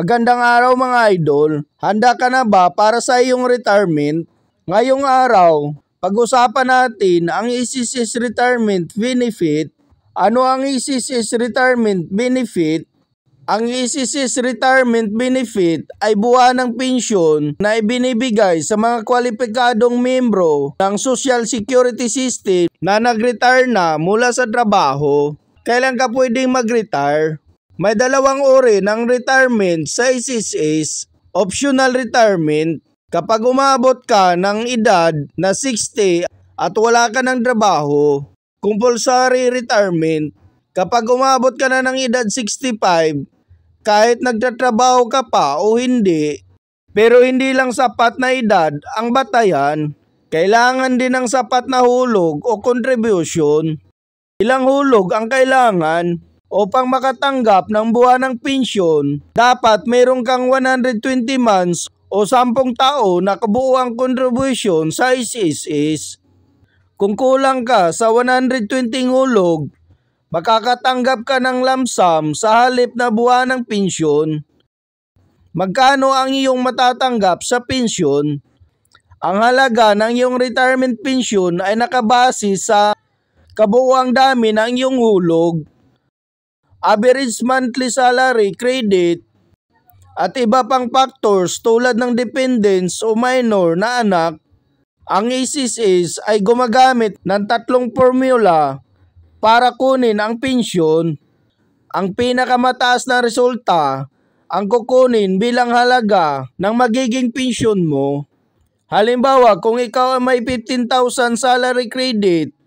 Magandang araw mga idol. Handa ka na ba para sa iyong retirement? Ngayong araw, pag-usapan natin ang ECC's retirement benefit. Ano ang ECC's retirement benefit? Ang ECC's retirement benefit ay buwanang pensyon na ibinibigay sa mga kwalipikadong membro ng Social Security System na nag-retire na mula sa trabaho. Kailan ka pwedeng mag-retire? May dalawang uri ng retirement sa ECC's. Optional retirement, kapag umabot ka ng edad na 60 at wala ka ng trabaho. Compulsory retirement, kapag umabot ka na ng edad 65, kahit nagtatrabaho ka pa o hindi, pero hindi lang sapat na edad ang batayan, kailangan din ng sapat na hulog o contribution. Ilang hulog ang kailangan? Upang makatanggap ng buwanang pensyon, dapat mayroon kang 120 months o 10 taon na kabuuang contribution sa SSS. Kung kulang ka sa 120 hulog, makakatanggap ka ng lump sum sa halip na buwanang pensyon. Magkano ang iyong matatanggap sa pensyon? Ang halaga ng iyong retirement pensyon ay nakabase sa kabuuang dami ng iyong hulog, average monthly salary, credit, at iba pang factors tulad ng dependents o minor na anak. Ang ECC's ay gumagamit ng 3 formula para kunin ang pensyon. Ang pinakamataas na resulta ang kukunin bilang halaga ng magiging pensyon mo. Halimbawa, kung ikaw ay may 15,000 salary credit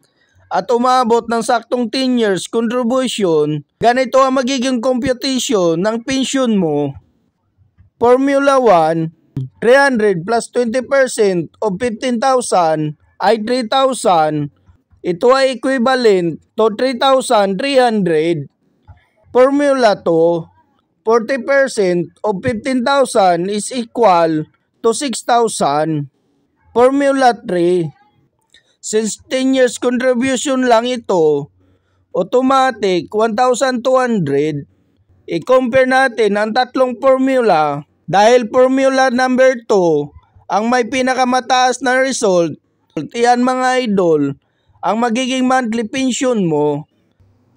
at umabot ng saktong 10 years contribution, ganito ang magiging computation ng pensyon mo. Formula 1, 300 plus 20% of 15,000 ay 3,000. Ito ay equivalent to 3,300. Formula 2, 40% of 15,000 is equal to 6,000. Formula 3, since 10 years contribution lang ito, automatic 1,200. I-compare natin ang 3 formula dahil formula number 2 ang may pinakamataas na result. Iyan mga idol ang magiging monthly pension mo.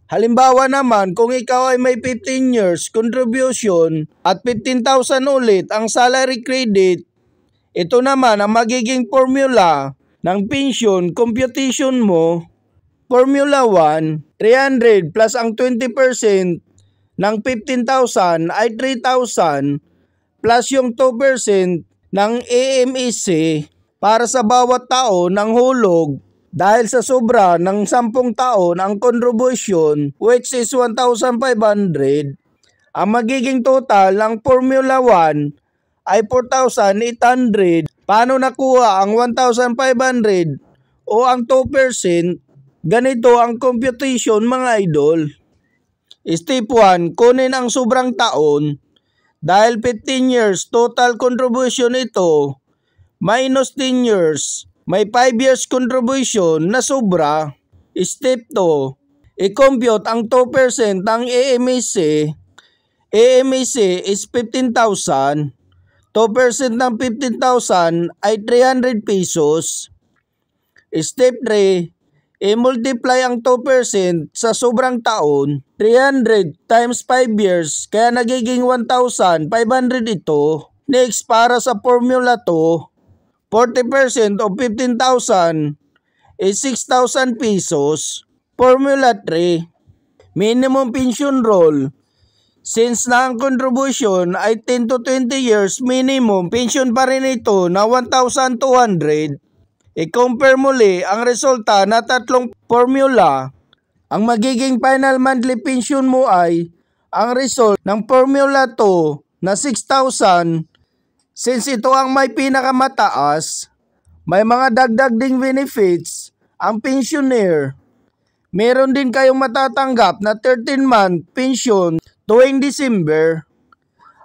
Halimbawa naman kung ikaw ay may 15 years contribution at 15,000 ulit ang salary credit, ito naman ang magiging formula ng pension computation mo. Formula 1, 300 plus ang 20% ng 15,000 ay 3,000 plus yung 2% ng AMEC para sa bawat taon ng hulog dahil sa sobra ng 10 taon ang contribution which is 1,500. Ang magiging total ng Formula 1 ay 4,800. Paano nakuha ang 1,500 o ang 2%? Ganito ang computation mga idol. Step 1, kunin ang sobrang taon. Dahil 15 years total contribution ito, minus 10 years, may 5 years contribution na sobra. Step 2, i-compute ang 2% ng AMEC. AMEC is 15,000. 2% ng 15,000 ay 300 pesos. Step 3, i-multiply ang 2% sa sobrang taon. 300 times 5 years, kaya nagiging 1,500 ito. Next, para sa formula 2, 40% of 15,000 is 6,000 pesos. Formula 3, minimum pension roll. Since na ang contribution ay 10 to 20 years minimum, pension pa rin ito na 1,200. I-compare muli ang resulta na 3 formula. Ang magiging final monthly pension mo ay ang result ng formula 2 na 6,000. Since ito ang may pinakamataas, may mga dagdag ding benefits ang pensioner. Meron din kayong matatanggap na 13-month pension tuwing December.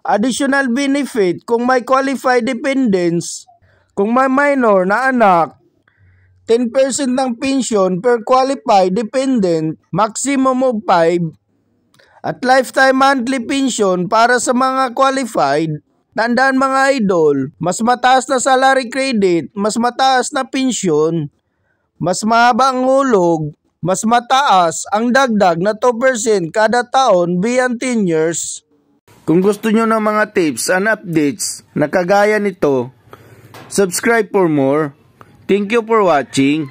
Additional benefit kung may qualified dependents, kung may minor na anak, 10% ng pension per qualified dependent, maximum of 5. at lifetime monthly pension para sa mga qualified. Tandaan mga idol, mas mataas na salary credit, mas mataas na pensyon, mas mahaba ang hulog, mas mataas ang dagdag na 2% kada taon beyond 10 years. Kung gusto nyo ng mga tips and updates na kagaya nito, subscribe for more. Thank you for watching.